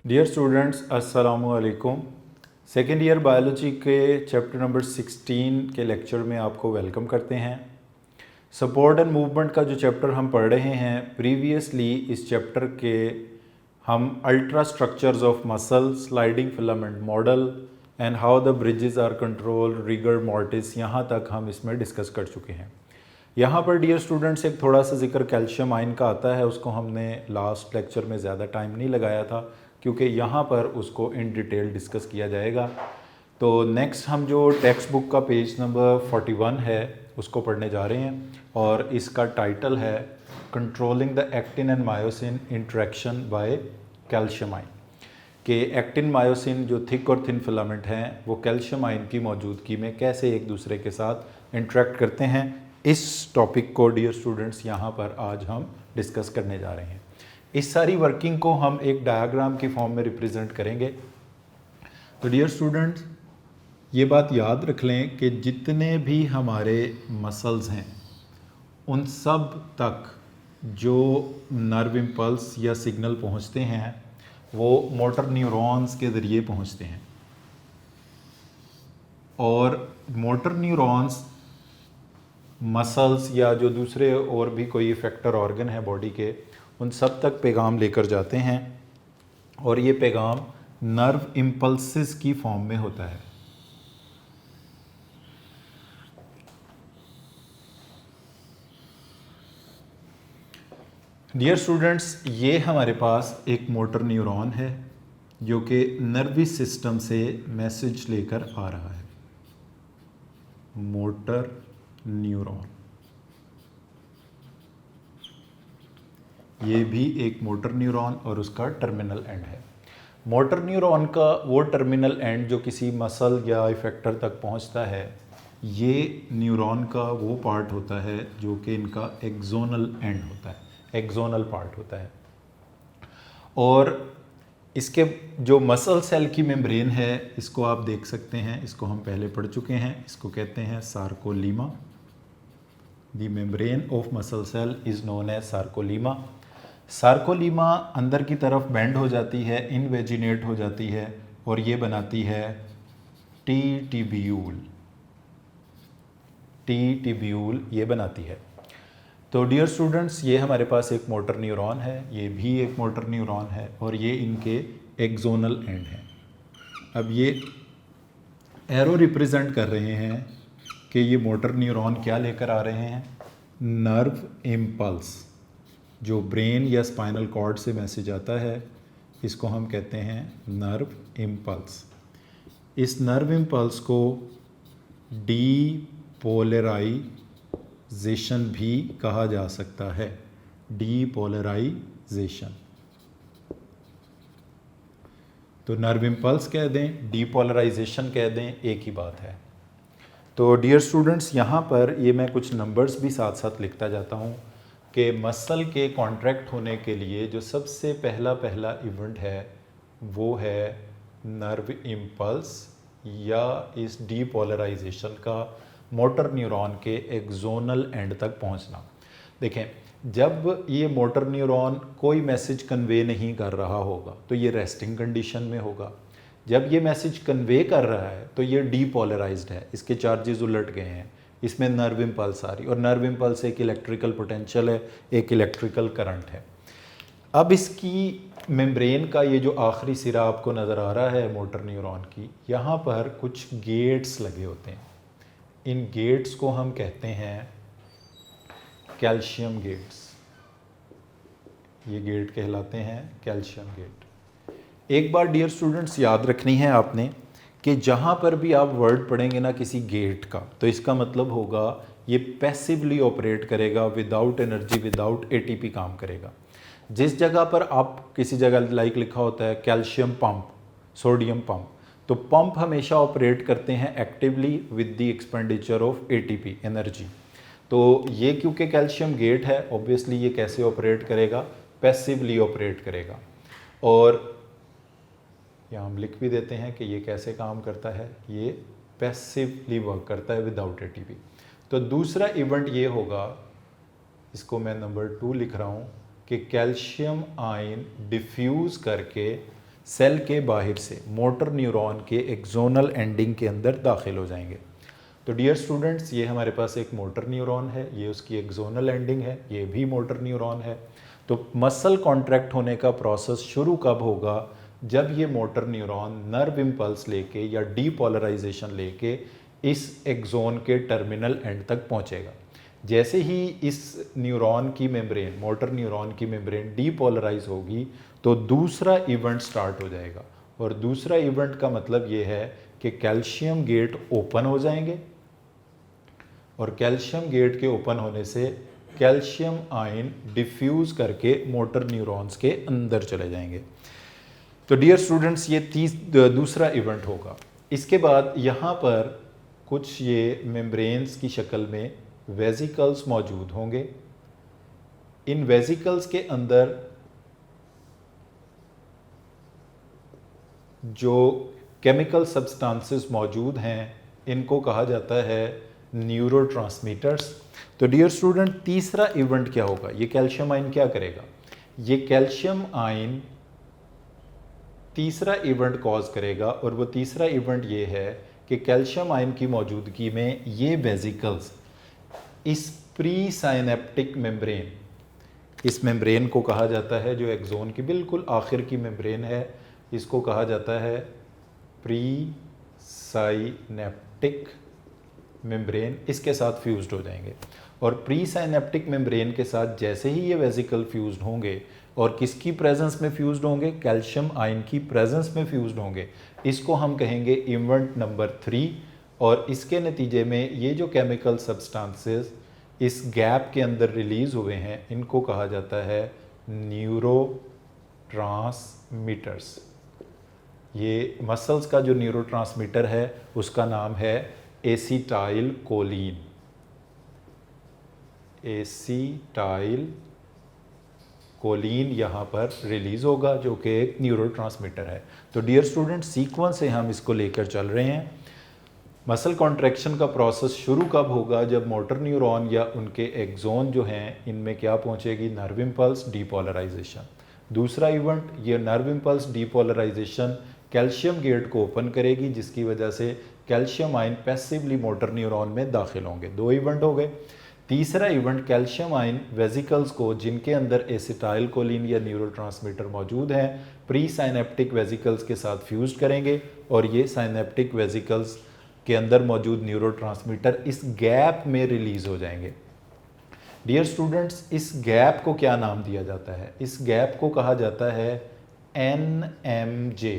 Dear students अस्सलामु अलैकुम। Second year biology के चैप्टर नंबर 16 के लेक्चर में आपको वेलकम करते हैं। सपोर्ट एंड मूवमेंट का जो चैप्टर हम पढ़ रहे हैं, प्रीवियसली इस चैप्टर के हम ultra structures of muscle, sliding filament model and how the bridges are control, rigor mortis, यहाँ तक हम इसमें डिस्कस कर चुके हैं। यहाँ पर डियर स्टूडेंट्स एक थोड़ा सा जिक्र कैल्शियम आयन का आता है, उसको हमने लास्ट लेक्चर में ज़्यादा टाइम नहीं लगाया था क्योंकि यहाँ पर उसको इन डिटेल डिस्कस किया जाएगा। तो नेक्स्ट हम जो टेक्स्ट बुक का पेज नंबर 41 है उसको पढ़ने जा रहे हैं और इसका टाइटल है controlling the actin and myosin interaction by calcium ion. कि एक्टिन मायोसिन जो थिक और थिन फिलामेंट हैं वो कैल्शियम आयन की मौजूदगी में कैसे एक दूसरे के साथ इंटरेक्ट करते हैं, इस टॉपिक को डियर स्टूडेंट्स यहाँ पर आज हम डिस्कस करने जा रहे हैं। इस सारी वर्किंग को हम एक डायग्राम की फॉर्म में रिप्रेजेंट करेंगे। तो डियर स्टूडेंट्स ये बात याद रख लें कि जितने भी हमारे मसल्स हैं उन सब तक जो नर्व इम्पल्स या सिग्नल पहुंचते हैं वो मोटर न्यूरॉन्स के ज़रिए पहुंचते हैं और मोटर न्यूरॉन्स मसल्स या जो दूसरे और भी कोई इफेक्टर ऑर्गन है बॉडी के, उन सब तक पैगाम लेकर जाते हैं और ये पैगाम नर्व इम्पल्सिस की फॉर्म में होता है। डियर स्टूडेंट्स, ये हमारे पास एक मोटर न्यूरॉन है जो कि नर्वस सिस्टम से मैसेज लेकर आ रहा है। मोटर न्यूरॉन, ये भी एक मोटर न्यूरॉन और उसका टर्मिनल एंड है। मोटर न्यूरॉन का वो टर्मिनल एंड जो किसी मसल या इफेक्टर तक पहुंचता है, ये न्यूरॉन का वो पार्ट होता है जो कि इनका एक्सोनल एंड होता है, एक्सोनल पार्ट होता है। और इसके जो मसल सेल की मेम्ब्रेन है इसको आप देख सकते हैं, इसको हम पहले पढ़ चुके हैं, इसको कहते हैं sarcolemma. The membrane of muscle cell is known as sarcolemma. Sarcolemma अंदर की तरफ बेंड हो जाती है, इनवेजिनेट हो जाती है और ये बनाती है टी टिब्यूल। टी टिब्यूल ये बनाती है। तो डियर स्टूडेंट्स, ये हमारे पास एक मोटर न्यूरॉन है, ये भी एक मोटर न्यूरॉन है और ये इनके एक्सोनल एंड हैं। अब ये एरो रिप्रेजेंट कर रहे हैं कि ये मोटर न्यूरॉन क्या लेकर आ रहे हैं, नर्व इम्पल्स। जो ब्रेन या स्पाइनल कॉर्ड से मैसेज आता है इसको हम कहते हैं नर्व इम्पल्स। इस नर्व इम्पल्स को डीपोलराइजेशन भी कहा जा सकता है। डीपोलराइजेशन, तो नर्व इम्पल्स कह दें, डीपोलराइजेशन कह दें, एक ही बात है। तो डियर स्टूडेंट्स, यहाँ पर ये मैं कुछ नंबर्स भी साथ साथ लिखता जाता हूँ कि मसल के कॉन्ट्रैक्ट होने के लिए जो सबसे पहला इवेंट है वो है नर्व इम्पल्स या इस डीपोलराइजेशन का मोटर न्यूरॉन के एक्सोनल एंड तक पहुंचना। देखें, जब ये मोटर न्यूरॉन कोई मैसेज कन्वे नहीं कर रहा होगा तो ये रेस्टिंग कंडीशन में होगा। जब ये मैसेज कन्वे कर रहा है तो ये डीपोलराइज्ड है, इसके चार्जेस उलट गए हैं, इसमें नर्व इम्पल्स आ रही, और नर्व इम्पल्स एक इलेक्ट्रिकल पोटेंशियल है, एक इलेक्ट्रिकल करंट है। अब इसकी मेम्ब्रेन का ये जो आखिरी सिरा आपको नज़र आ रहा है मोटर न्यूरॉन की, यहाँ पर कुछ गेट्स लगे होते हैं। इन गेट्स को हम कहते हैं कैल्शियम गेट्स। ये गेट कहलाते हैं कैल्शियम गेट। एक बार डियर स्टूडेंट्स याद रखनी है आपने कि जहाँ पर भी आप वर्ड पढ़ेंगे ना किसी गेट का, तो इसका मतलब होगा ये पैसिवली ऑपरेट करेगा, विदाउट एनर्जी, विदाउट एटीपी काम करेगा। जिस जगह पर आप किसी जगह लाइक लिखा होता है कैल्शियम पंप, सोडियम पंप, तो पंप हमेशा ऑपरेट करते हैं actively with the expenditure of ATP, energy. तो ये क्योंकि कैल्शियम गेट है, ऑब्वियसली ये कैसे ऑपरेट करेगा, पैसिवली ऑपरेट करेगा। और यहाँ हम लिख भी देते हैं कि ये कैसे काम करता है, ये पैसिवली वर्क करता है विदाउट एटीपी। तो दूसरा इवेंट ये होगा, इसको मैं नंबर 2 लिख रहा हूँ, कि कैल्शियम आयन डिफ्यूज़ करके सेल के बाहर से मोटर न्यूरॉन के एक्सोनल एंडिंग के अंदर दाखिल हो जाएंगे। तो डियर स्टूडेंट्स, ये हमारे पास एक मोटर न्यूरॉन है, ये उसकी एक्सोनल एंडिंग है, ये भी मोटर न्यूरॉन है। तो मसल कॉन्ट्रैक्ट होने का प्रोसेस शुरू कब होगा? जब ये मोटर न्यूरॉन नर्व इम्पल्स लेके या डीपोलराइजेशन लेके इस एक्सोन के टर्मिनल एंड तक पहुंचेगा। जैसे ही इस न्यूरॉन की मेम्ब्रेन, मोटर न्यूरॉन की मेम्ब्रेन डीपोलराइज होगी तो दूसरा इवेंट स्टार्ट हो जाएगा। और दूसरा इवेंट का मतलब ये है कि कैल्शियम गेट ओपन हो जाएंगे, और कैल्शियम गेट के ओपन होने से कैल्शियम आयन डिफ्यूज़ करके मोटर न्यूरॉन्स के अंदर चले जाएंगे। तो डियर स्टूडेंट्स, ये दूसरा इवेंट होगा। इसके बाद यहाँ पर कुछ ये मेम्ब्रेन्स की शक्ल में वेसिकल्स मौजूद होंगे। इन वेसिकल्स के अंदर जो केमिकल सब्सटेंसेस मौजूद हैं इनको कहा जाता है न्यूरोट्रांसमीटर्स। तो डियर स्टूडेंट, तीसरा इवेंट क्या होगा? ये कैल्शियम आयन क्या करेगा? ये कैल्शियम आयन तीसरा इवेंट कॉज करेगा, और वो तीसरा इवेंट ये है कि कैल्शियम आयन की मौजूदगी में ये वेसिकल्स इस प्री साइनेप्टिक मेम्ब्रेन, इस मेम्ब्रेन को कहा जाता है जो एक्सोन की बिल्कुल आखिर की मेम्ब्रेन है, इसको कहा जाता है प्री साइनेप्टिक मेम्ब्रेन, इसके साथ फ्यूज्ड हो जाएंगे। और प्री साइनेप्टिक मेम्ब्रेन के साथ जैसे ही ये वेसिकल फ्यूज्ड होंगे, और किसकी प्रेजेंस में फ्यूज्ड होंगे? कैल्शियम आयन की प्रेजेंस में फ्यूज्ड होंगे। इसको हम कहेंगे इवेंट नंबर 3। और इसके नतीजे में ये जो केमिकल सब्सटेंसेस इस गैप के अंदर रिलीज़ हुए हैं इनको कहा जाता है न्यूरो ट्रांसमीटर्स। ये मसल्स का जो न्यूरो ट्रांसमीटर है उसका नाम है एसीटाइल कोलिन। एसीटाइल कोलिन यहाँ पर रिलीज़ होगा जो कि एक न्यूरोट्रांसमीटर है। तो डियर स्टूडेंट, सीक्वेंस से हम इसको लेकर चल रहे हैं। मसल कॉन्ट्रैक्शन का प्रोसेस शुरू कब होगा? जब मोटर न्यूरॉन या उनके एक्सोन जो हैं इनमें क्या पहुँचेगी? Nerve impulse depolarization. दूसरा इवेंट, ये nerve impulse depolarization calcium gate को ओपन करेगी, जिसकी वजह से calcium ion passively motor neuron में दाखिल होंगे। 2 इवेंट हो गए। तीसरा इवेंट, कैल्शियम आयन वेसिकल्स को जिनके अंदर एसिटाइल कोलिन या न्यूरोट्रांसमीटर मौजूद हैं प्री साइनेप्टिक वेसिकल्स के साथ फ्यूज करेंगे, और ये साइनेप्टिक वेसिकल्स के अंदर मौजूद न्यूरोट्रांसमीटर इस गैप में रिलीज़ हो जाएंगे। डियर स्टूडेंट्स, इस गैप को क्या नाम दिया जाता है? इस गैप को कहा जाता है NMJ।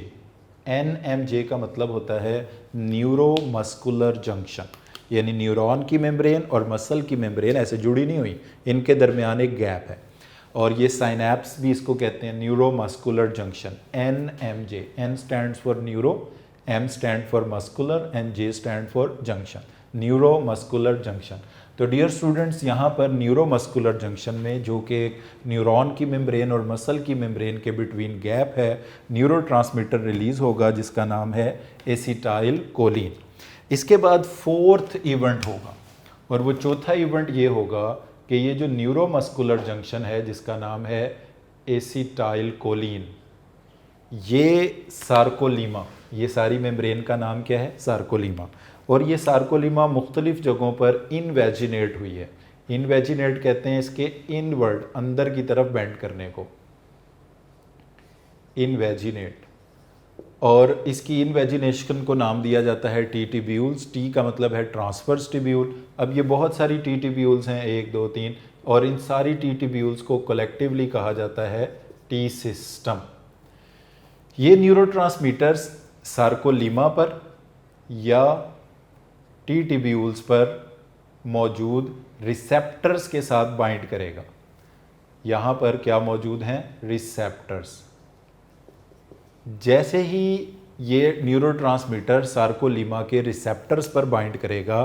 NMJ का मतलब होता है न्यूरोमस्कुलर जंक्शन, यानी न्यूरॉन की मेम्ब्रेन और मसल की मेम्ब्रेन ऐसे जुड़ी नहीं हुई, इनके दरमियान एक गैप है, और ये साइनैप्स भी इसको कहते हैं neuromuscular junction. NMJ, N stands for neuro, M stand for muscular and J stand for junction, neuromuscular junction. तो डियर स्टूडेंट्स, यहाँ पर न्यूरोमस्कुलर जंक्शन में जो कि न्यूरॉन की मेम्ब्रेन और मसल की मेम्ब्रेन के बिटवीन गैप है, न्यूरोट्रांसमीटर रिलीज़ होगा जिसका नाम है एसिटाइल कोलिन। इसके बाद 4th इवेंट होगा, और वो चौथा इवेंट ये होगा कि ये जो न्यूरोमस्कुलर जंक्शन है जिसका नाम है एसिटाइल कोलिन, ये सार्कोलीमा, ये सारी मेम्ब्रेन का नाम क्या है? सार्कोलीमा। और ये सार्कोलीमा मुख्तलिफ जगहों पर इनवेजिनेट हुई है। इनवेजिनेट कहते हैं इसके इनवर्ड, अंदर की तरफ बेंड करने को, इनवेजिनेट। और इसकी इनवेजिनेशन को नाम दिया जाता है टी टिब्यूल्स। टी का मतलब है ट्रांसवर्स टिब्यूल। अब ये बहुत सारी टी टिब्यूल्स हैं, 1 2 3, और इन सारी टी टिब्यूल्स को कलेक्टिवली कहा जाता है टी सिस्टम। ये न्यूरोट्रांसमीटर्स सार्कोलीमा पर या टी टिब्यूल्स पर मौजूद रिसेप्टर्स के साथ बाइंड करेगा। यहाँ पर क्या मौजूद हैं? रिसेप्टर्स। जैसे ही ये न्यूरोट्रांसमीटर सार्कोलीमा के रिसेप्टर्स पर बाइंड करेगा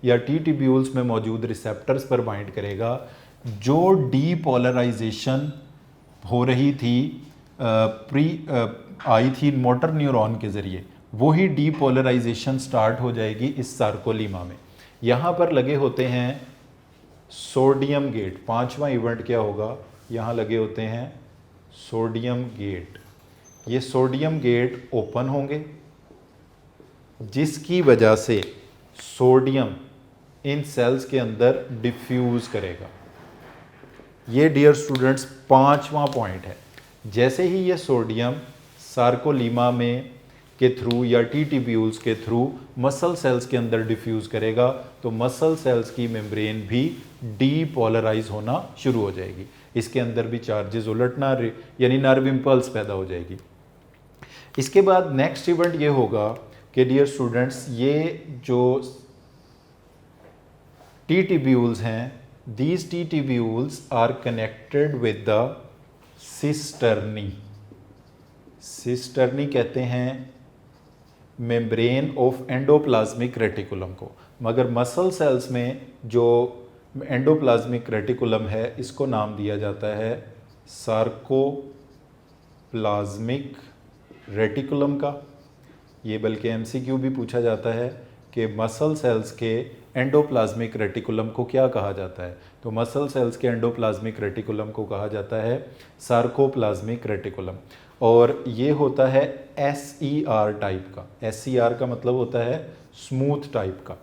या टी टिब्यूल्स में मौजूद रिसेप्टर्स पर बाइंड करेगा, जो डीपोलराइजेशन हो रही थी आई थी मोटर न्यूरॉन के ज़रिए, वही डीपोलराइजेशन स्टार्ट हो जाएगी इस सार्कोलीमा में। यहाँ पर लगे होते हैं सोडियम गेट। 5वां इवेंट क्या होगा? यहाँ लगे होते हैं सोडियम गेट। ये सोडियम गेट ओपन होंगे, जिसकी वजह से सोडियम इन सेल्स के अंदर डिफ्यूज करेगा। ये डियर स्टूडेंट्स 5वां पॉइंट है। जैसे ही ये सोडियम सार्कोलीमा में के थ्रू या टी ट्यूब्यूल्स के थ्रू मसल सेल्स के अंदर डिफ्यूज करेगा तो मसल सेल्स की मेम्ब्रेन भी डीपोलराइज होना शुरू हो जाएगी। इसके अंदर भी चार्जेस उलटना यानी नर्व इम्पल्स पैदा हो जाएगी। इसके बाद नेक्स्ट इवेंट ये होगा कि डियर स्टूडेंट्स ये जो टी ट्यूब्यूल्स हैं, these T tubules are connected with the cisternae। Cisternae कहते हैं मेम्ब्रेन ऑफ एंडोप्लाज्मिक रेटिकुलम को, मगर मसल सेल्स में जो एंडोप्लाज्मिक रेटिकुलम है इसको नाम दिया जाता है सार्कोप्लाज्मिक रेटिकुलम का। ये बल्कि एमसीक्यू भी पूछा जाता है कि मसल सेल्स के एंडोप्लाज्मिक रेटिकुलम को क्या कहा जाता है, तो मसल सेल्स के एंडोप्लाज्मिक रेटिकुलम को कहा जाता है सार्कोप्लाज्मिक रेटिकुलम। और ये होता है SER टाइप का। SER का मतलब होता है स्मूथ टाइप का,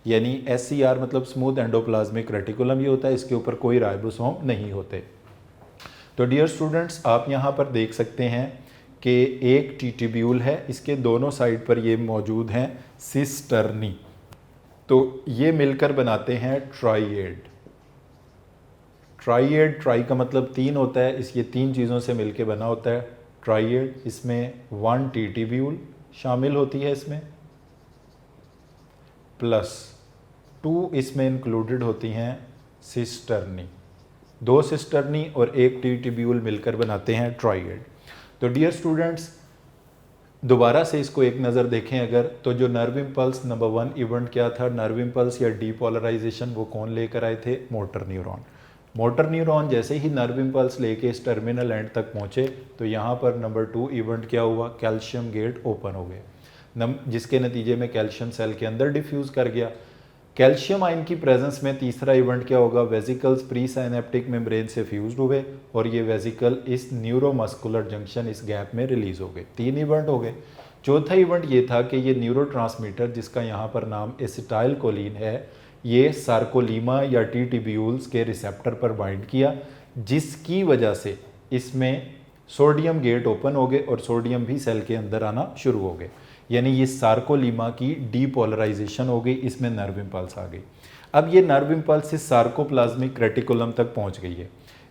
यानी SER मतलब स्मूथ एंडोप्लाज्मिक रेटिकुलम ये होता है, इसके ऊपर कोई राइबोसोम नहीं होते। तो डियर स्टूडेंट्स आप यहाँ पर देख सकते हैं कि एक टी ट्यूब्यूल है, इसके दोनों साइड पर ये मौजूद हैं सिस्टर्नी, तो ये मिलकर बनाते हैं ट्राइएड। ट्राइएड, ट्राई का मतलब 3 होता है, इस ये 3 चीज़ों से मिलकर बना होता है ट्राइएड। इसमें 1 टी ट्यूब्यूल शामिल होती है इसमें, प्लस 2 इसमें इंक्लूडेड होती हैं सिस्टर्नी। 2 सिस्टर्नी और 1 टी ट्यूब्यूल मिलकर बनाते हैं ट्राइएड। तो डियर स्टूडेंट्स दोबारा से इसको एक नज़र देखें अगर, तो जो नर्व इम्पल्स नंबर 1 इवेंट क्या था, नर्व इम्पल्स या डीपोलराइजेशन, वो कौन लेकर आए थे, मोटर न्यूरॉन। मोटर न्यूरॉन जैसे ही नर्व इम्पल्स लेके इस टर्मिनल एंड तक पहुँचे तो यहाँ पर नंबर 2 इवेंट क्या हुआ, कैल्शियम गेट ओपन हो गए, जिसके नतीजे में कैल्शियम सेल के अंदर डिफ्यूज़ कर गया। कैल्शियम आयन की प्रेजेंस में तीसरा इवेंट क्या होगा, वेजिकल्स प्री साइनेप्टिक मेम्ब्रेन से फ्यूज्ड हुए और ये वेजिकल इस न्यूरोमस्कुलर जंक्शन इस गैप में रिलीज हो गए। 3 इवेंट हो गए। चौथा इवेंट ये था कि ये न्यूरोट्रांसमीटर जिसका यहाँ पर नाम एसिटाइल कोलिन है, ये सार्कोलीमा या टी ट्यूब्यूल्स के रिसेप्टर पर बाइंड किया, जिसकी वजह से इसमें सोडियम गेट ओपन हो गए और सोडियम भी सेल के अंदर आना शुरू हो गए, यानी ये सार्कोलीमा की डीपोलराइजेशन हो गई, इसमें नर्व इम्पल्स आ गई। अब ये नर्व इम्पल्स इस सार्कोप्लाज्मिक रेटिकुलम तक पहुंच गई है।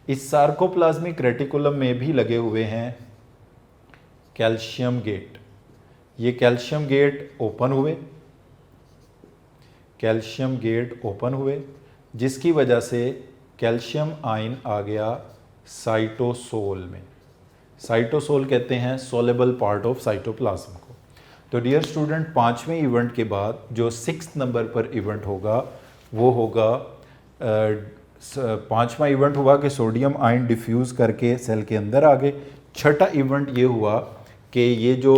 इस सार्कोप्लाज्मिक रेटिकुलम में भी लगे हुए हैं कैल्शियम गेट। ये कैल्शियम गेट ओपन हुए, कैल्शियम गेट ओपन हुए, जिसकी वजह से कैल्शियम आयन आ गया साइटोसोल में। साइटोसोल कहते हैं सोलेबल पार्ट ऑफ साइटोप्लाज्म को। तो डियर स्टूडेंट 5वें इवेंट के बाद जो 6th नंबर पर इवेंट होगा वो होगा 5वां इवेंट हुआ कि सोडियम आयन डिफ्यूज़ करके सेल के अंदर आ गए। छठा इवेंट ये हुआ कि ये जो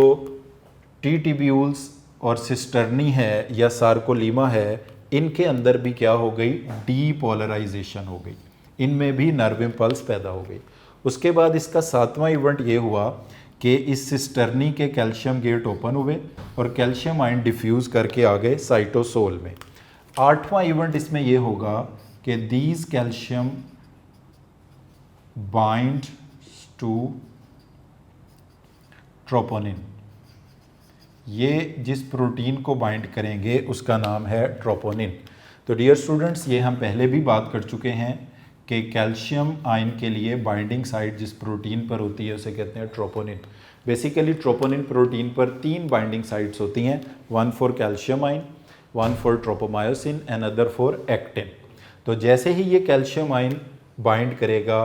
टी ट्यूब्यूल्स और सिस्टर्नी है या सार्कोलीमा है, इनके अंदर भी क्या हो गई, डीपोलराइजेशन हो गई, इनमें भी नर्व इम्पल्स पैदा हो गई। उसके बाद इसका 7वां इवेंट ये हुआ कि इस सिस्टर्नी के कैल्शियम गेट ओपन हुए और कैल्शियम आयन डिफ्यूज़ करके आ गए साइटोसोल में। 8वां इवेंट इसमें यह होगा कि these calcium bind to troponin. ये जिस प्रोटीन को बाइंड करेंगे उसका नाम है ट्रोपोनिन। तो डियर स्टूडेंट्स ये हम पहले भी बात कर चुके हैं कि कैल्शियम आयन के लिए बाइंडिंग साइट जिस प्रोटीन पर होती है उसे कहते हैं ट्रोपोनिन। बेसिकली ट्रोपोनिन प्रोटीन पर 3 बाइंडिंग साइट्स होती हैं, 1 for calcium ion, 1 for tropomyosin and other for actin. तो जैसे ही ये कैल्शियम आयन बाइंड करेगा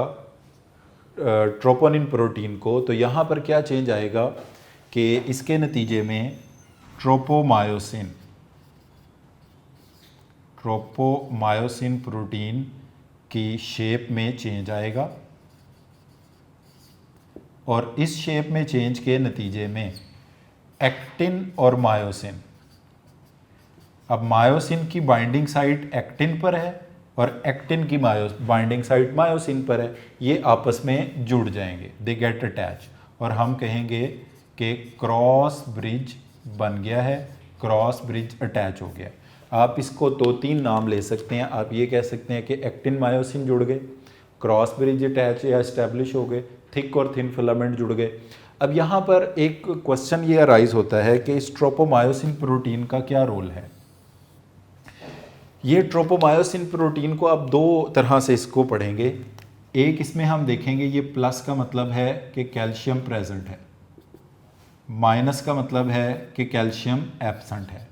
ट्रोपोनिन प्रोटीन को, तो यहाँ पर क्या चेंज आएगा कि इसके नतीजे में ट्रोपोमायोसिन प्रोटीन की शेप में चेंज आएगा और इस शेप में चेंज के नतीजे में एक्टिन और मायोसिन, अब मायोसिन की बाइंडिंग साइट एक्टिन पर है और एक्टिन की बाइंडिंग साइट मायोसिन पर है, ये आपस में जुड़ जाएंगे, दे गेट अटैच और हम कहेंगे कि क्रॉस ब्रिज बन गया है, क्रॉस ब्रिज अटैच हो गया। आप इसको 2-3 नाम ले सकते हैं। आप ये कह सकते हैं कि एक्टिन मायोसिन जुड़ गए, क्रॉस ब्रिज अटैच या एस्टेब्लिश हो गए, थिक और थिन फिलामेंट जुड़ गए। अब यहाँ पर एक क्वेश्चन ये अराइज होता है कि इस ट्रोपोमायोसिन प्रोटीन का क्या रोल है। ये ट्रोपोमायोसिन प्रोटीन को आप 2 तरह से इसको पढ़ेंगे। एक इसमें हम देखेंगे ये प्लस का मतलब है कि कैल्शियम प्रेजेंट है, माइनस का मतलब है कि कैल्शियम एब्सेंट है।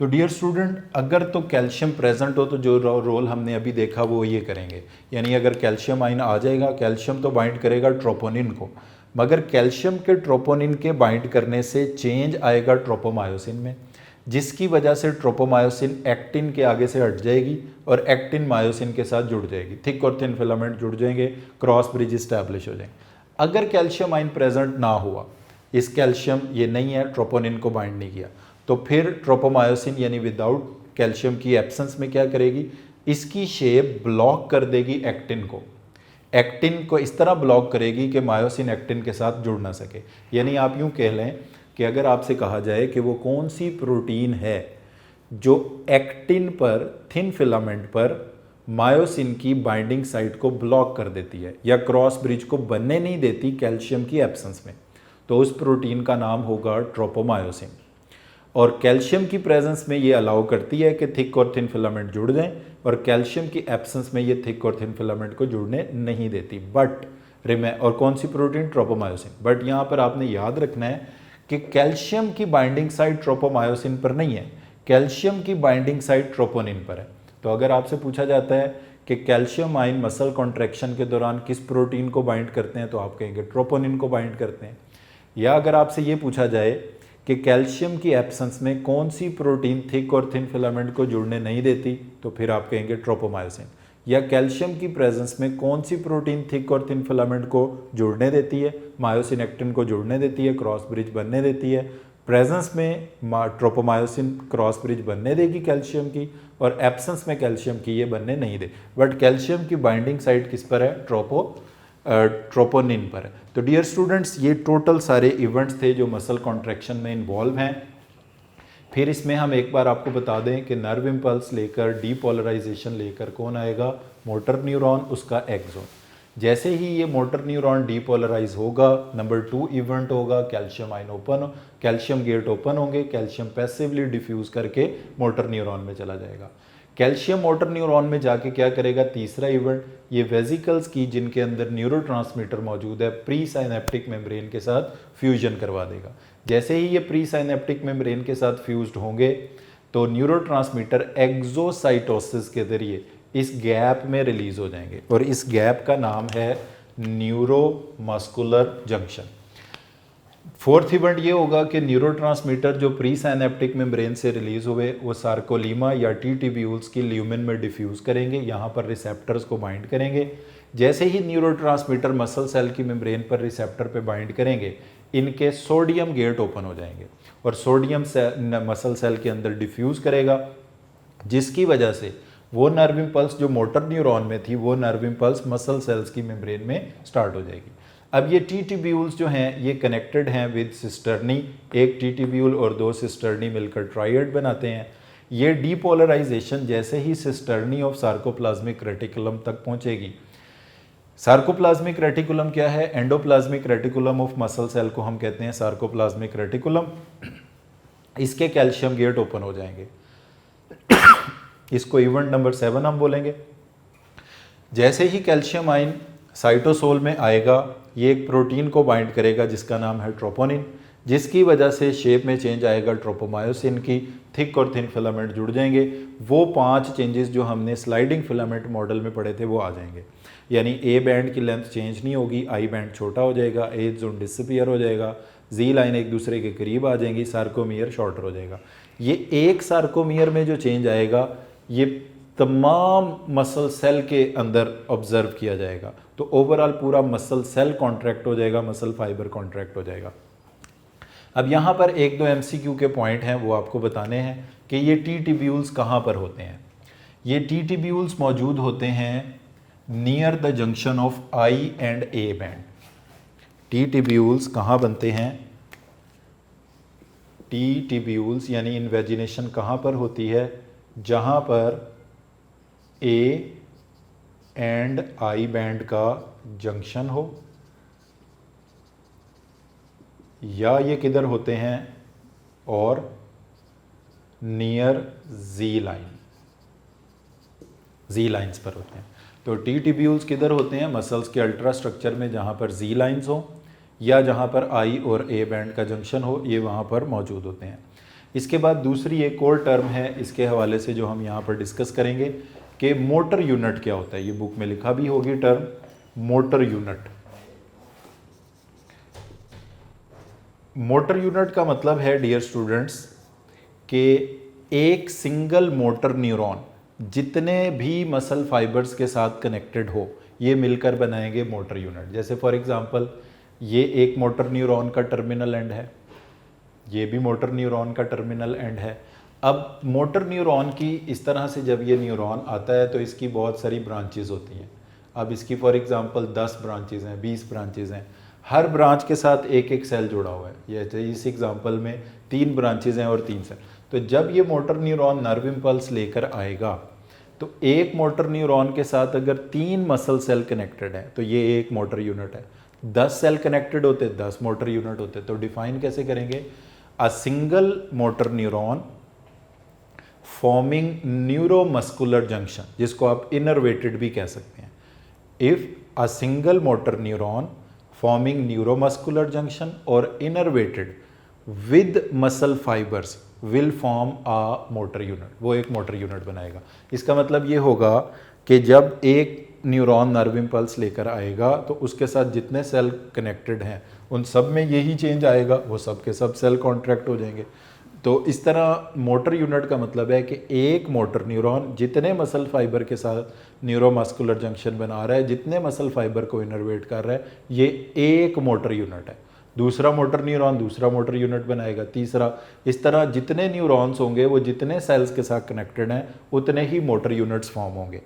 तो डियर स्टूडेंट, अगर तो कैल्शियम प्रेजेंट हो तो जो रोल हमने अभी देखा वो ये करेंगे, यानी अगर कैल्शियम आयन आ जाएगा, कैल्शियम तो बाइंड करेगा ट्रोपोनिन को, मगर कैल्शियम के ट्रोपोनिन के बाइंड करने से चेंज आएगा ट्रोपोमायोसिन में, जिसकी वजह से ट्रोपोमायोसिन एक्टिन के आगे से हट जाएगी और एक्टिन मायोसिन के साथ जुड़ जाएगी, थिक और थिन फिलामेंट जुड़ जाएंगे, क्रॉस ब्रिज स्टैब्लिश हो जाएंगे। अगर कैल्शियम आयन प्रेजेंट ना हुआ, इस कैल्शियम ये नहीं है, ट्रोपोनिन को बाइंड नहीं किया, तो फिर ट्रोपोमायोसिन यानी विदाउट कैल्शियम की एब्सेंस में क्या करेगी, इसकी शेप ब्लॉक कर देगी एक्टिन को, एक्टिन को इस तरह ब्लॉक करेगी कि मायोसिन एक्टिन के साथ जुड़ ना सके। यानी आप यूं कह लें कि अगर आपसे कहा जाए कि वो कौन सी प्रोटीन है जो एक्टिन पर, थिन फिलामेंट पर मायोसिन की बाइंडिंग साइट को ब्लॉक कर देती है या क्रॉस ब्रिज को बनने नहीं देती कैल्शियम की एब्सेंस में, तो उस प्रोटीन का नाम होगा ट्रोपोमायोसिन। और कैल्शियम की प्रेजेंस में ये अलाउ करती है कि थिक और थिन फिलामेंट जुड़ जाएं, और कैल्शियम की एब्सेंस में ये थिक और थिन फिलामेंट को जुड़ने नहीं देती। बट और कौन सी प्रोटीन, ट्रोपोमायोसिन। बट यहाँ पर आपने याद रखना है कि कैल्शियम की बाइंडिंग साइट ट्रोपोमायोसिन पर नहीं है, कैल्शियम की बाइंडिंग साइट ट्रोपोनिन पर है। तो अगर आपसे पूछा जाता है कि कैल्शियम आयन मसल कॉन्ट्रैक्शन के दौरान किस प्रोटीन को बाइंड करते हैं, तो आप कहेंगे ट्रोपोनिन को बाइंड करते हैं। या अगर आपसे ये पूछा जाए कि कैल्शियम की एब्सेंस में कौन सी प्रोटीन थिक और थिन फिलामेंट को जुड़ने नहीं देती, तो फिर आप कहेंगे ट्रोपोमायोसिन। या कैल्शियम की प्रेजेंस में कौन सी प्रोटीन थिक और थिन फिलामेंट को जुड़ने देती है, मायोसिन एक्टिन को जुड़ने देती है, क्रॉस ब्रिज बनने देती है। प्रेजेंस में ट्रोपोमायोसिन क्रॉस ब्रिज बनने देगी कैल्शियम की, और एब्सेंस में कैल्शियम की ये बनने नहीं दे। बट कैल्शियम की बाइंडिंग साइट किस पर है, ट्रोपोनिन पर है। तो डियर स्टूडेंट्स, ये टोटल सारे इवेंट्स थे जो मसल कॉन्ट्रैक्शन में इन्वॉल्व हैं। फिर इसमें हम एक बार आपको बता दें कि नर्व इम्पल्स लेकर, डीपोलराइजेशन लेकर कौन आएगा, मोटर न्यूरॉन, उसका एक्सोन। जैसे ही ये मोटर न्यूरॉन डीपोलराइज होगा, नंबर 2 इवेंट होगा, calcium ion open, calcium gate open होंगे, कैल्शियम पैसिवली डिफ्यूज करके मोटर न्यूरॉन में चला जाएगा। कैल्शियम मोटर न्यूरॉन में जाके क्या करेगा, तीसरा इवेंट, ये वेजिकल्स की जिनके अंदर न्यूरोट्रांसमीटर मौजूद है, प्री साइनेप्टिक मेम्ब्रेन के साथ फ्यूजन करवा देगा। जैसे ही ये प्री साइनेप्टिक मेम्ब्रेन के साथ फ्यूज्ड होंगे तो न्यूरोट्रांसमीटर एक्सोसाइटोसिस के जरिए इस गैप में रिलीज हो जाएंगे, और इस गैप का नाम है न्यूरोमस्कुलर जंक्शन। फोर्थ इवेंट ये होगा कि न्यूरोट्रांसमीटर जो प्री साइनेप्टिक मेम्ब्रेन से रिलीज हुए वो सार्कोलीमा या टी ट्यूब्यूल्स की ल्यूमेन में डिफ्यूज करेंगे, यहाँ पर रिसेप्टर्स को बाइंड करेंगे। जैसे ही न्यूरोट्रांसमीटर मसल सेल की मेम्ब्रेन पर रिसेप्टर पे बाइंड करेंगे, इनके सोडियम गेट ओपन हो जाएंगे और सोडियम मसल सेल के अंदर डिफ्यूज करेगा, जिसकी वजह से वो नर्व इम्पल्स जो मोटर न्यूरॉन में थी, वो नर्व इम्पल्स मसल सेल्स की मेम्ब्रेन में स्टार्ट हो जाएगी। अब ये टी ट्यूब्यूल्स जो हैं ये कनेक्टेड हैं विद सिस्टर्नी, एक टी ट्यूब्यूल और 2 सिस्टर्नी मिलकर ट्राइड बनाते हैं। ये डीपोलराइजेशन जैसे ही सिस्टर्नी ऑफ सार्कोप्लाज्मिक रेटिकुलम तक पहुंचेगी, सार्कोप्लाज्मिक रेटिकुलम क्या है, endoplasmic reticulum of muscle cell को हम कहते हैं सार्कोप्लाज्मिक रेटिकुलम, इसके कैल्शियम गेट ओपन हो जाएंगे, इसको इवेंट नंबर 7 हम बोलेंगे। जैसे ही कैल्शियम आयन साइटोसोल में आएगा, ये एक प्रोटीन को बाइंड करेगा जिसका नाम है ट्रोपोनिन, जिसकी वजह से शेप में चेंज आएगा ट्रोपोमायोसिन की, थिक और थिन फिलामेंट जुड़ जाएंगे। वो 5 चेंजेस जो हमने स्लाइडिंग फिलामेंट मॉडल में पढ़े थे वो आ जाएंगे, यानी ए बैंड की लेंथ चेंज नहीं होगी, आई बैंड छोटा हो जाएगा, एज जोन डिसअपियर हो जाएगा, जी लाइन एक दूसरे के करीब आ जाएंगी, सार्कोमियर शॉर्टर हो जाएगा। ये एक सार्कोमियर में जो चेंज आएगा ये तमाम मसल सेल के अंदर ऑब्जर्व किया जाएगा, तो ओवरऑल पूरा मसल सेल कॉन्ट्रैक्ट हो जाएगा, मसल फाइबर कॉन्ट्रैक्ट हो जाएगा। अब यहाँ पर 1-2 MCQ के पॉइंट हैं वो आपको बताने हैं कि ये टी ट्यूब्यूल्स कहाँ पर होते हैं। ये टी ट्यूब्यूल्स मौजूद होते हैं near the junction of I and A band. T tubules कहाँ बनते हैं? टी टिब्यूल्स यानी इन्वेजिनेशन कहाँ पर होती है? जहाँ पर ए एंड आई बैंड का जंक्शन हो, या ये किधर होते हैं? और नियर जी लाइन, जी लाइंस पर होते हैं। तो टी टिब्यूल्स किधर होते हैं? मसल्स के अल्ट्रा स्ट्रक्चर में, जहाँ पर जी लाइंस हो या जहाँ पर आई और ए बैंड का जंक्शन हो, ये वहाँ पर मौजूद होते हैं। इसके बाद दूसरी एक और टर्म है इसके हवाले से जो हम यहाँ पर डिस्कस करेंगे कि मोटर यूनिट क्या होता है। ये बुक में लिखा भी होगी term motor unit. Motor unit का मतलब है डियर स्टूडेंट्स कि एक सिंगल मोटर न्यूरॉन जितने भी मसल फाइबर्स के साथ कनेक्टेड हो, ये मिलकर बनाएंगे मोटर यूनिट। जैसे फॉर एग्जांपल ये एक मोटर न्यूरॉन का टर्मिनल एंड है, ये भी मोटर न्यूरॉन का टर्मिनल एंड है। अब मोटर न्यूरॉन की इस तरह से जब ये न्यूरॉन आता है तो इसकी बहुत सारी ब्रांचेस होती हैं। अब इसकी फॉर एग्जांपल 10 ब्रांचेस हैं, 20 ब्रांचेस हैं, हर ब्रांच के साथ एक एक सेल जुड़ा हुआ है। ये इस एग्जांपल में 3 ब्रांचेस हैं और 3 सेल। तो जब ये मोटर न्यूरॉन नर्व इम्पल्स लेकर आएगा तो एक मोटर न्यूरॉन के साथ अगर 3 मसल सेल कनेक्टेड है तो ये एक मोटर यूनिट है। 10 सेल कनेक्टेड होते 10 मोटर यूनिट होते। तो डिफाइन कैसे करेंगे? A single motor neuron forming neuromuscular junction, जिसको आप इनरवेटेड भी कह सकते हैं। If a single motor neuron forming neuromuscular junction और innervated with muscle fibres will form a motor unit, वो एक मोटर यूनिट बनाएगा। इसका मतलब ये होगा कि जब एक न्यूरॉन नर्व इम्पल्स लेकर आएगा तो उसके साथ जितने सेल कनेक्टेड हैं उन सब में यही चेंज आएगा, वो सब के सब सेल कॉन्ट्रैक्ट हो जाएंगे। तो इस तरह मोटर यूनिट का मतलब है कि एक मोटर न्यूरॉन जितने मसल फाइबर के साथ न्यूरोमस्कुलर जंक्शन बना रहा है, जितने मसल फाइबर को इनर्वेट कर रहा है, ये एक मोटर यूनिट है। दूसरा मोटर न्यूरॉन दूसरा मोटर यूनिट बनाएगा, तीसरा, इस तरह जितने न्यूरॉन्स होंगे वो जितने सेल्स के साथ कनेक्टेड हैं उतने ही मोटर यूनिट्स फॉर्म होंगे।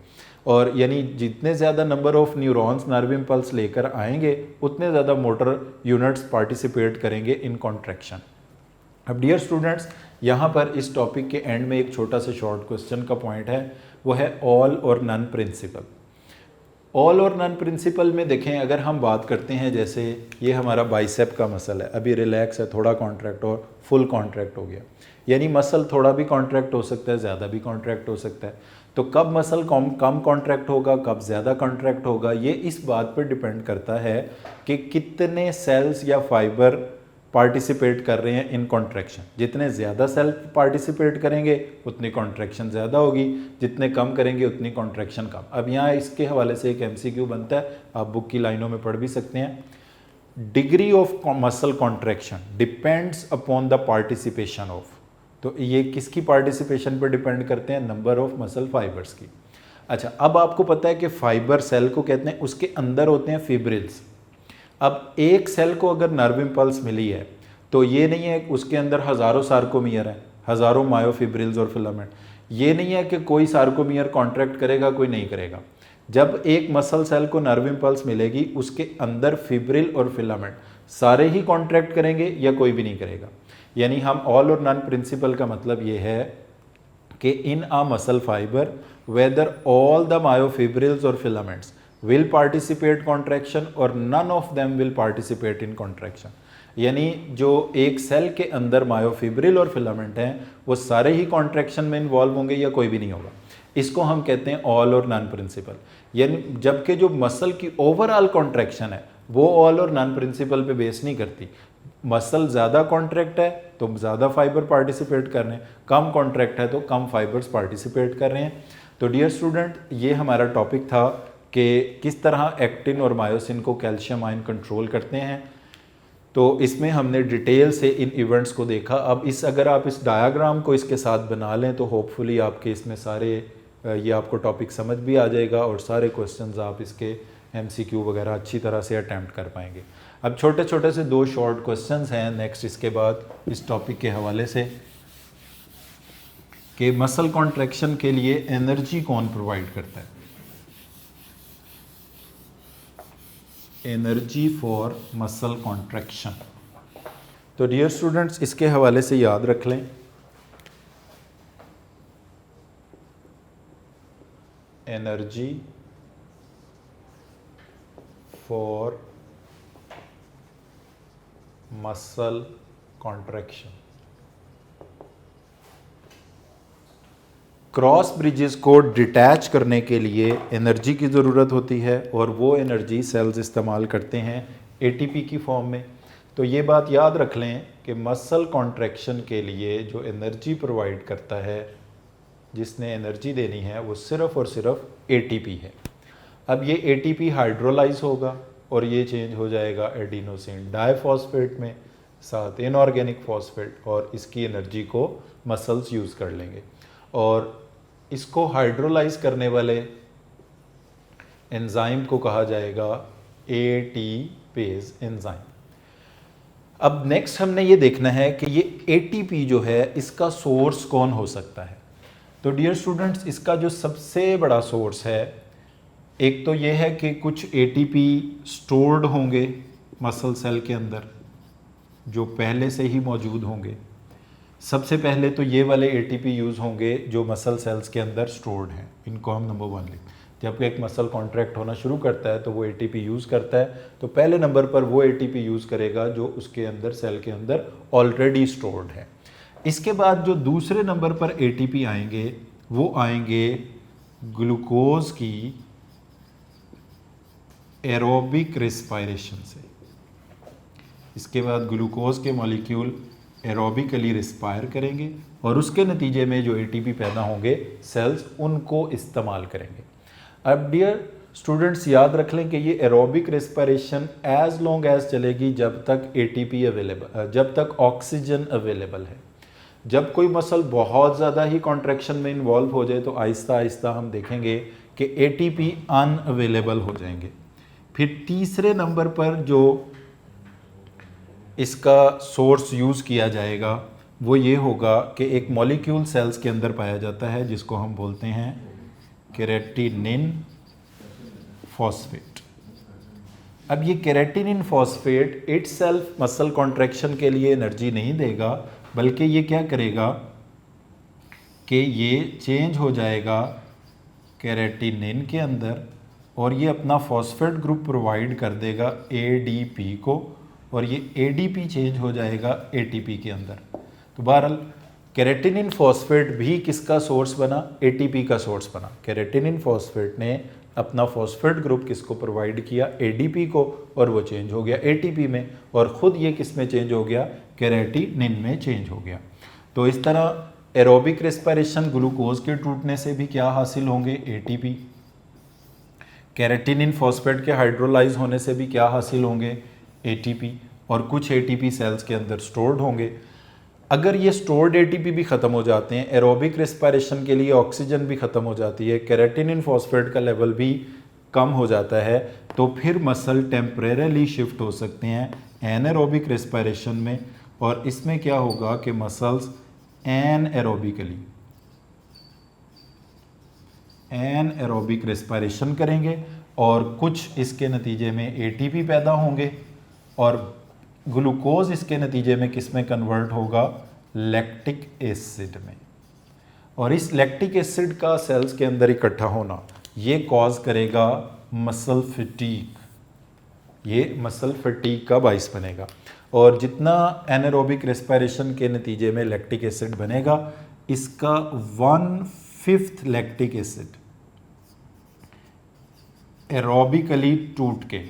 और यानी जितने ज़्यादा number of neurons nerve impulse लेकर आएंगे उतने ज़्यादा मोटर यूनिट्स पार्टिसिपेट करेंगे इन कॉन्ट्रैक्शन। अब डियर स्टूडेंट्स, यहाँ पर इस टॉपिक के एंड में एक छोटा सा शॉर्ट क्वेश्चन का पॉइंट है, वो है ऑल और नन प्रिंसिपल। ऑल और नन प्रिंसिपल में देखें, अगर हम बात करते हैं, जैसे ये हमारा बाइसेप का मसल है, अभी रिलैक्स है, थोड़ा कॉन्ट्रैक्ट और फुल कॉन्ट्रैक्ट हो गया। यानी मसल थोड़ा भी कॉन्ट्रैक्ट हो सकता है, ज़्यादा भी कॉन्ट्रैक्ट हो सकता है। तो कब मसल कम कॉन्ट्रैक्ट होगा, कब ज़्यादा कॉन्ट्रैक्ट होगा, ये इस बात पर डिपेंड करता है कि कितने सेल्स या फाइबर पार्टिसिपेट कर रहे हैं इन कॉन्ट्रैक्शन। जितने ज़्यादा सेल पार्टिसिपेट करेंगे उतनी कॉन्ट्रैक्शन ज़्यादा होगी, जितने कम करेंगे उतनी कॉन्ट्रैक्शन कम। अब यहाँ इसके हवाले से एक MCQ बनता है, आप बुक की लाइनों में पढ़ भी सकते हैं। Degree of muscle contraction depends upon the participation of. तो ये किसकी पार्टिसिपेशन पर डिपेंड करते हैं? नंबर ऑफ मसल फाइबर्स की। अच्छा, अब आपको पता है कि फाइबर सेल को कहते हैं, उसके अंदर होते हैं फिब्रिल्स। अब एक सेल को अगर नर्व इम्पल्स मिली है तो ये नहीं है उसके अंदर हज़ारों सार्कोमियर हैं, हज़ारों मायोफिब्रिल्स और फिलामेंट। ये नहीं है कि कोई सार्कोमियर कॉन्ट्रैक्ट करेगा कोई नहीं करेगा। जब एक मसल सेल को नर्व इम्पल्स मिलेगी उसके अंदर फिब्रिल और फिलामेंट सारे ही कॉन्ट्रैक्ट करेंगे या कोई भी नहीं करेगा। यानी हम ऑल और नन प्रिंसिपल का मतलब ये है कि in a muscle fibre whether all the myofibrils और फिलामेंट्स will participate contraction और none of them will participate in contraction। यानी जो एक सेल के अंदर मायोफिब्रिल और फिलामेंट हैं वो सारे ही कॉन्ट्रैक्शन में इन्वॉल्व होंगे या कोई भी नहीं होगा। इसको हम कहते हैं ऑल और नन प्रिंसिपल। यानी जबकि जो मसल की ओवरऑल कॉन्ट्रैक्शन है वो ऑल और नन प्रिंसिपल पे बेस नहीं करती। मसल ज़्यादा कॉन्ट्रैक्ट है तो ज़्यादा फाइबर पार्टिसिपेट कर रहे हैं, कम कॉन्ट्रैक्ट है तो कम फाइबर्स पार्टिसिपेट कर रहे हैं। तो डियर स्टूडेंट, ये हमारा टॉपिक था कि किस तरह एक्टिन और मायोसिन को कैल्शियम आयन कंट्रोल करते हैं। तो इसमें हमने डिटेल से इन इवेंट्स को देखा। अब अगर आप इस डायग्राम को इसके साथ बना लें तो होपफुली आपके इसमें सारे ये आपको टॉपिक समझ भी आ जाएगा और सारे क्वेश्चंस आप इसके MCQ वगैरह अच्छी तरह से अटैम्प्ट कर पाएंगे। अब छोटे छोटे से 2 शॉर्ट क्वेश्चंस हैं नेक्स्ट इसके बाद इस टॉपिक के हवाले से कि मसल कॉन्ट्रैक्शन के लिए एनर्जी कौन प्रोवाइड करता है। Energy for muscle contraction. तो डियर स्टूडेंट्स, इसके हवाले से याद रख लें, energy for muscle contraction. Cross bridges को डिटैच करने के लिए एनर्जी की ज़रूरत होती है और वो एनर्जी सेल्स इस्तेमाल करते हैं एटीपी की फॉर्म में। तो ये बात याद रख लें कि मसल कॉन्ट्रैक्शन के लिए जो एनर्जी प्रोवाइड करता है, जिसने एनर्जी देनी है, वो सिर्फ़ और सिर्फ एटीपी है। अब ये एटीपी हाइड्रोलाइज होगा और ये चेंज हो जाएगा एडिनोसिन डाइफॉस्फेट में, साथ इनऑर्गेनिक फॉस्फेट, और इसकी एनर्जी को मसल्स यूज़ कर लेंगे। और इसको हाइड्रोलाइज करने वाले एंजाइम को कहा जाएगा एटीपेज एंजाइम। अब नेक्स्ट हमने ये देखना है कि ये एटीपी जो है इसका सोर्स कौन हो सकता है। तो डियर स्टूडेंट्स, इसका जो सबसे बड़ा सोर्स है, एक तो ये है कि कुछ एटीपी स्टोर्ड होंगे मसल सेल के अंदर जो पहले से ही मौजूद होंगे। सबसे पहले तो ये वाले एटीपी यूज़ होंगे जो मसल सेल्स के अंदर स्टोर्ड हैं, इनको हम नंबर 1 लिख। जब एक मसल कॉन्ट्रैक्ट होना शुरू करता है तो वो एटीपी यूज़ करता है, तो पहले नंबर पर वो एटीपी यूज़ करेगा जो उसके अंदर, सेल के अंदर ऑलरेडी स्टोर्ड है। इसके बाद जो दूसरे नंबर पर एटीपी आएंगे वो आएंगे ग्लूकोज की एरोबिक रेस्पायरेशन से। इसके बाद ग्लूकोज के मॉलिक्यूल एरोबिकली रिस्पायर करेंगे और उसके नतीजे में जो एटीपी पैदा होंगे सेल्स उनको इस्तेमाल करेंगे। अब डियर स्टूडेंट्स, याद रख लें कि ये aerobic respiration as long as चलेगी जब तक एटीपी अवेलेबल, जब तक ऑक्सीजन अवेलेबल है। जब कोई मसल बहुत ज़्यादा ही कॉन्ट्रैक्शन में इन्वॉल्व हो जाए तो आहिस्ता आहिस्ता हम देखेंगे कि एटीपी अनअवेलेबल हो जाएंगे। फिर तीसरे नंबर पर जो इसका सोर्स यूज़ किया जाएगा वो ये होगा कि एक मॉलिक्यूल सेल्स के अंदर पाया जाता है जिसको हम बोलते हैं केराटिनिन फॉस्फेट। अब ये केराटिनिन फॉस्फेट इटसेल्फ मसल कॉन्ट्रैक्शन के लिए एनर्जी नहीं देगा, बल्कि ये क्या करेगा कि ये चेंज हो जाएगा केराटिनिन के अंदर और ये अपना फॉस्फेट ग्रुप प्रोवाइड कर देगा एडीपी को, और ये एडीपी चेंज हो जाएगा एटीपी के अंदर। तो बहरहाल केराटिनिन फॉस्फेट भी किसका सोर्स बना? एटीपी का सोर्स बना। केराटिनिन फॉस्फेट ने अपना फॉस्फेट ग्रुप किसको प्रोवाइड किया? एडीपी को, और वो चेंज हो गया एटीपी में, और ख़ुद ये किस में चेंज हो गया? केराटिनिन में चेंज हो गया। तो इस तरह एरोबिक रेस्पिरेशन ग्लूकोज के टूटने से भी क्या हासिल होंगे? एटीपी। केराटिनिन फॉस्फेट के हाइड्रोलाइज होने से भी क्या हासिल होंगे? एटीपी। और कुछ एटीपी सेल्स के अंदर स्टोर्ड होंगे। अगर ये स्टोर्ड एटीपी भी ख़त्म हो जाते हैं, एरोबिक रेस्पिरेशन के लिए ऑक्सीजन भी ख़त्म हो जाती है, केराटिनिन फॉस्फेट का लेवल भी कम हो जाता है, तो फिर मसल टेम्परेरली शिफ्ट हो सकते हैं एनारोबिक रेस्पिरेशन में, और इसमें क्या होगा कि मसल्स एनएरोबिक रेस्पिरेशन करेंगे और कुछ इसके नतीजे में एटीपी पैदा होंगे और ग्लूकोज इसके नतीजे में किस में कन्वर्ट होगा? लैक्टिक एसिड में। और इस लैक्टिक एसिड का सेल्स के अंदर इकट्ठा होना ये कॉज करेगा मसल फटीग। ये मसल फटीग का बाइस बनेगा, और जितना एनारोबिक रेस्पिरेशन के नतीजे में लैक्टिक एसिड बनेगा, इसका 1/5 लैक्टिक एसिड एरोबिकली टूट के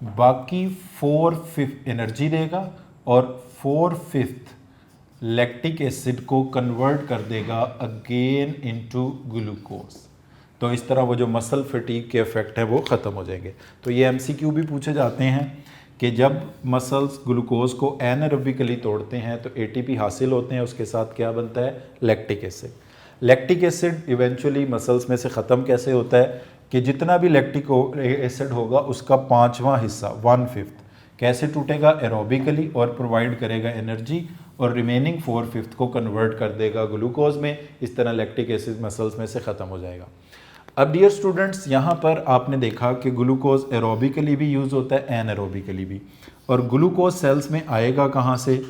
बाकी 4/5 एनर्जी देगा और 4/5 लैक्टिक एसिड को कन्वर्ट कर देगा अगेन इनटू ग्लूकोज। तो इस तरह वो जो मसल फटीग के इफेक्ट है वो ख़त्म हो जाएंगे। तो ये एमसीक्यू भी पूछे जाते हैं कि जब मसल्स ग्लूकोज को एनारोबिकली तोड़ते हैं तो एटीपी हासिल होते हैं, उसके साथ क्या बनता है? Lactic acid. Lactic acid eventually muscles में से ख़त्म कैसे होता है कि जितना भी लैक्टिक एसिड होगा उसका 5वां हिस्सा 1/5 कैसे टूटेगा? एरोबिकली, और प्रोवाइड करेगा एनर्जी, और रिमेनिंग 4/5 को कन्वर्ट कर देगा ग्लूकोज में। इस तरह लैक्टिक एसिड मसल्स में से ख़त्म हो जाएगा। अब डियर स्टूडेंट्स, यहाँ पर आपने देखा कि ग्लूकोज एरोबिकली भी यूज़ होता है, एनएरोबिकली भी। और ग्लूकोज सेल्स में आएगा कहाँ से?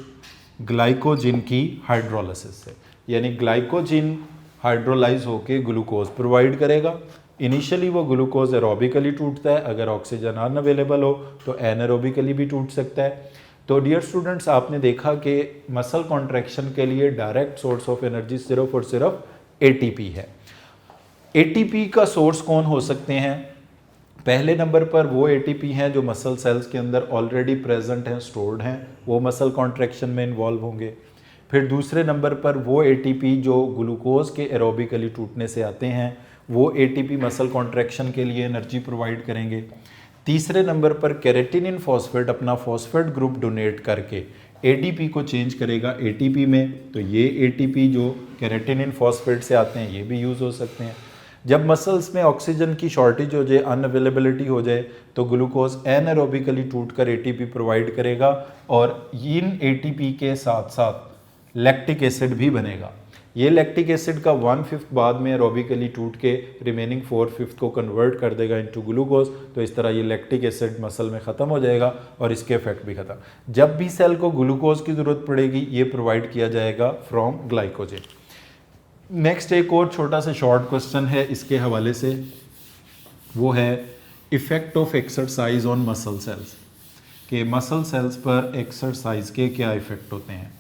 ग्लाइकोजिन की हाइड्रोलिसिस से, यानी ग्लाइकोजिन हाइड्रोलाइज होके ग्लूकोज प्रोवाइड करेगा। इनिशियली वो ग्लूकोज एरोबिकली टूटता है, अगर ऑक्सीजन अनअवेलेबल हो तो एनएरोबिकली भी टूट सकता है। तो डियर स्टूडेंट्स, आपने देखा कि मसल कॉन्ट्रैक्शन के लिए डायरेक्ट सोर्स ऑफ एनर्जी सिर्फ और सिर्फ एटीपी है। एटीपी का सोर्स कौन हो सकते हैं? पहले नंबर पर वो एटीपी हैं जो मसल सेल्स के अंदर ऑलरेडी प्रेजेंट हैं, स्टोर्ड हैं, वो मसल कॉन्ट्रैक्शन में इन्वॉल्व होंगे। फिर दूसरे नंबर पर वो एटीपी जो ग्लूकोज के एरोबिकली टूटने से आते हैं, वो एटीपी मसल कॉन्ट्रैक्शन के लिए एनर्जी प्रोवाइड करेंगे। तीसरे नंबर पर केराटिनिन फॉस्फेट अपना फॉस्फेट ग्रुप डोनेट करके एडीपी को चेंज करेगा एटीपी में। तो ये एटीपी जो केराटिनिन फॉस्फेट से आते हैं ये भी यूज़ हो सकते हैं। जब मसल्स में ऑक्सीजन की शॉर्टेज हो जाए, अनअवेलेबिलिटी हो जाए, तो ग्लूकोज एनएरोबिकली टूटकर एटीपी प्रोवाइड करेगा और इन एटीपी के साथ साथ लैक्टिक एसिड भी बनेगा। ये लैक्टिक एसिड का 1/5 बाद में एरोबिकली टूट के रिमेनिंग 4/5 को कन्वर्ट कर देगा इनटू ग्लूकोज। तो इस तरह ये लैक्टिक एसिड मसल में ख़त्म हो जाएगा और इसके इफेक्ट भी ख़त्म। जब भी सेल को ग्लूकोज की ज़रूरत पड़ेगी ये प्रोवाइड किया जाएगा फ्रॉम ग्लाइकोजेन। नेक्स्ट एक और छोटा सा शॉर्ट क्वेश्चन है इसके हवाले से, वो है effect of exercise on muscle cells, कि मसल सेल्स पर एक्सरसाइज के क्या इफ़ेक्ट होते हैं।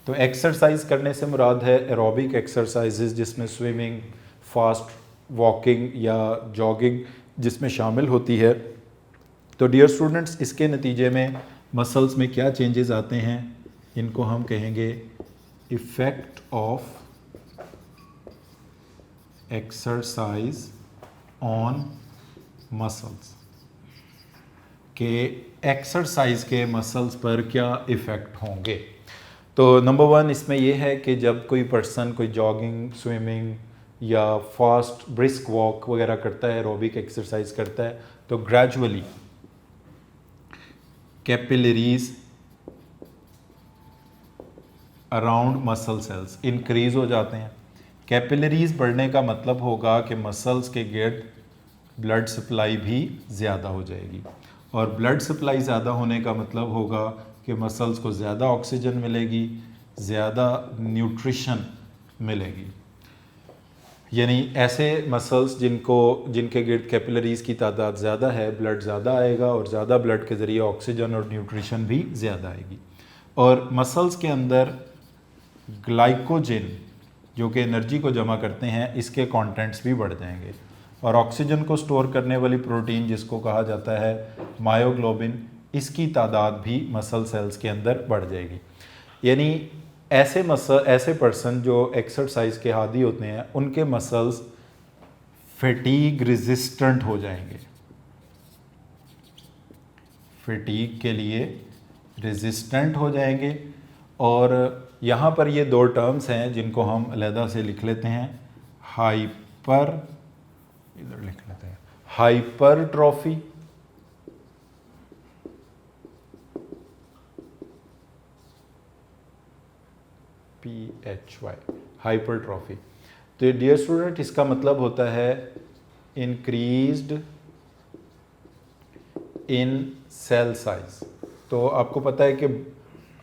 तो एक्सरसाइज करने से मुराद है एरोबिक एक्सरसाइजेज, जिसमें स्विमिंग, फास्ट वॉकिंग या जॉगिंग जिसमें शामिल होती है। तो डियर स्टूडेंट्स, इसके नतीजे में मसल्स में क्या चेंजेस आते हैं, इनको हम कहेंगे effect of exercise on muscles, के एक्सरसाइज के मसल्स पर क्या इफ़ेक्ट होंगे। तो नंबर 1 इसमें यह है कि जब कोई पर्सन कोई जॉगिंग, स्विमिंग या फास्ट ब्रिस्क वॉक वगैरह करता है, एरोबिक एक्सरसाइज करता है, तो gradually capillaries around muscle cells increase हो जाते हैं। कैपिलरीज बढ़ने का मतलब होगा कि मसल्स के गिर्द ब्लड सप्लाई भी ज़्यादा हो जाएगी, और ब्लड सप्लाई ज़्यादा होने का मतलब होगा कि मसल्स को ज़्यादा ऑक्सीजन मिलेगी, ज़्यादा न्यूट्रिशन मिलेगी। यानी ऐसे मसल्स जिनके गिर्द कैपिलरीज की तादाद ज़्यादा है, ब्लड ज़्यादा आएगा और ज़्यादा ब्लड के ज़रिए ऑक्सीजन और न्यूट्रिशन भी ज़्यादा आएगी। और मसल्स के अंदर ग्लाइकोजन जो कि एनर्जी को जमा करते हैं, इसके कंटेंट्स भी बढ़ जाएंगे, और ऑक्सीजन को स्टोर करने वाली प्रोटीन जिसको कहा जाता है मायोग्लोबिन, इसकी तादाद भी मसल सेल्स के अंदर बढ़ जाएगी। यानी ऐसे पर्सन जो एक्सरसाइज के आदी होते हैं, उनके मसल्स फैटीग रेजिस्टेंट हो जाएंगे, फैटीग के लिए रेजिस्टेंट हो जाएंगे। और यहाँ पर ये 2 टर्म्स हैं जिनको हम अलहदा से लिख लेते हैं, हाइपरट्रॉफी PHY, हाइपरट्रॉफी। तो डियर स्टूडेंट, इसका मतलब होता है इंक्रीज्ड इन सेल साइज। तो आपको पता है कि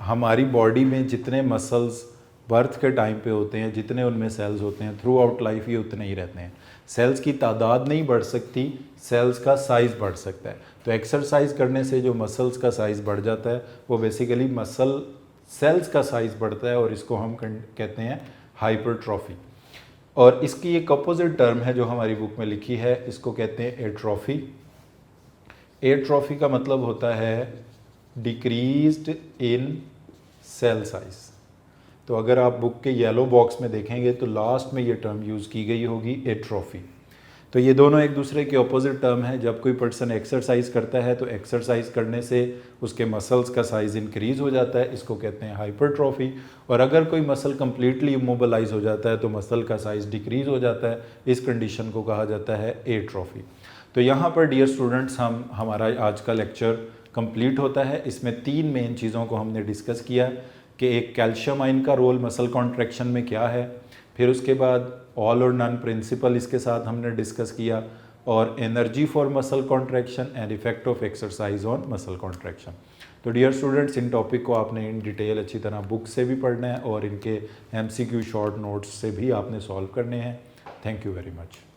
हमारी बॉडी में जितने मसल्स बर्थ के टाइम पे होते हैं, जितने उनमें सेल्स होते हैं, थ्रू आउट लाइफ ये उतने ही रहते हैं। सेल्स की तादाद नहीं बढ़ सकती, सेल्स का साइज़ बढ़ सकता है। तो एक्सरसाइज करने से जो मसल्स का साइज़ बढ़ जाता है वो बेसिकली मसल सेल्स का साइज़ बढ़ता है, और इसको हम कहते हैं हाइपरट्रॉफी। और इसकी एक अपोजिट टर्म है जो हमारी बुक में लिखी है, इसको कहते हैं एट्रॉफी। एट्रॉफी का मतलब होता है डिक्रीज्ड इन सेल साइज। तो अगर आप बुक के येलो बॉक्स में देखेंगे तो लास्ट में ये टर्म यूज़ की गई होगी, एट्रॉफी। तो ये दोनों एक दूसरे के अपोजिट टर्म है। जब कोई पर्सन एक्सरसाइज करता है तो एक्सरसाइज करने से उसके मसल्स का साइज़ इंक्रीज़ हो जाता है, इसको कहते हैं हाइपरट्रॉफी। और अगर कोई मसल कम्प्लीटली इमोबलाइज हो जाता है तो मसल का साइज़ डिक्रीज़ हो जाता है, इस कंडीशन को कहा जाता है एट्रॉफी। तो यहाँ पर डियर स्टूडेंट्स हमारा आज का लेक्चर कंप्लीट होता है। इसमें 3 मेन चीज़ों को हमने डिस्कस किया कि एक कैल्शियम आयन का रोल मसल कॉन्ट्रैक्शन में क्या है, फिर उसके बाद ऑल और नन प्रिंसिपल इसके साथ हमने डिस्कस किया, और energy for muscle contraction and effect of exercise on muscle contraction. तो डियर स्टूडेंट्स, इन टॉपिक को आपने इन डिटेल अच्छी तरह बुक से भी पढ़ना है और इनके MCQ शॉर्ट नोट्स से भी आपने सॉल्व करने हैं। Thank you very much.